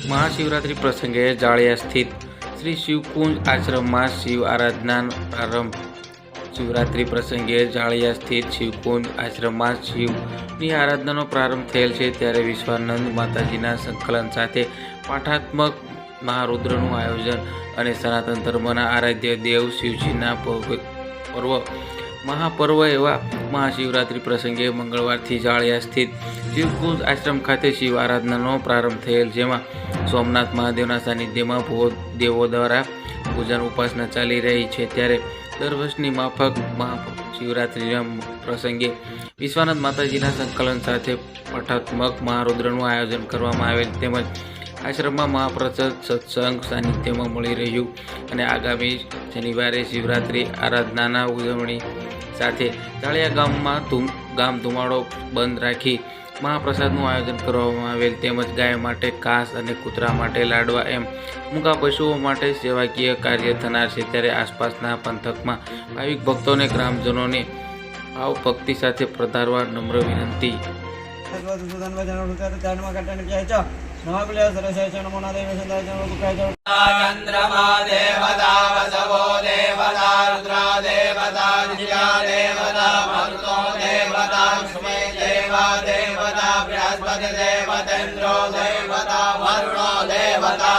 महाशिवरात्रि प्रसंगे जाळिया स्थित श्री शिवकुंज आश्रम में शिव आराधना प्रारंभ। शिवरात्रि प्रसंगे जाळिया स्थित शिवकुंज आश्रम में शिवनी आराधना प्रारंभ थયેલ છે ત્યારે વિશ્વાનંદ માતાજીના સંકલન સાથે પાઠાત્મક મહારુદ્રનું આયોજન અને સનાતન ધર્મના આરાધ્ય દેવ શિવજીના પર્વ महापर्व एवं महाशिवरात्रि प्रसंगे मंगलवारथी जाळिया स्थित शिवकुंज आश्रम खाते शिव आराधनानो प्रारंभ थયેલ, जेमां सोमनाथ महादेवना सानिध्यमां देवो द्वारा पूजन उपासना चाली रही है। त्यारे दर वर्षनी माफक महाशिवरात्रिना प्रसंगे विश्वानंद माताजीना संकलन साथे पठात्मक महारुद्रનું आयोजन करवामां आवेल, तेमज आश्रमમાં महाप्रसाद सत्संग सानिध्यमां मळी रह्યું અને આગામી શનિવારે શિવરાત્રિ આરાધનાના ઉજવણી સાથે જાળિયા ગામ ધુમાડો બંધ રાખી મહાપ્રસાદનું આયોજન કરવામાં આવેલ, તેમજ ગાય માટે ઘાસ અને કૂતરા માટે લાડવા એમ મૂંગા પશુઓ માટે સેવાકીય કાર્ય થનાર છે। ત્યારે આસપાસના પંથકમાં ભાવિક ભક્તોને ગ્રામજનોને ભાવ ભક્તિ સાથે પધારવા નમ્ર વિનંતી। चंद्रमा देवता वसवो देवता रुद्रा देवता दिव्या देवता मरुतो देवता लक्ष्मी देवा देवता बृहस्पति देवतेन्द्रो देवता वरुणो देवता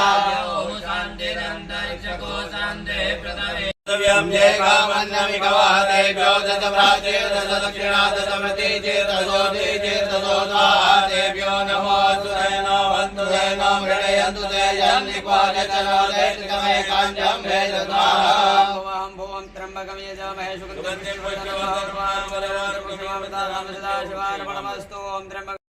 शान्तिरन्तरिक्षको शान्तिः प्रदवे दिव्यं ये कामन्यमिकवादेभ्यो दशप्राचे दशदक्षिणा दशमृति दशोति देभ्यो नमो सुरेनो वन्तु देनो मृणयन्तु देयं निपालचनो देशकमे काञ्जं भेदस्वाहा। ओम भूम त्र्यंबकं यजामहे सुगन्धिं पुष्टिवर्धनम् उर्वारुकं वरदानं प्रसवामितां सदा शिवाय नमस्तु। ओम त्र्यंबकं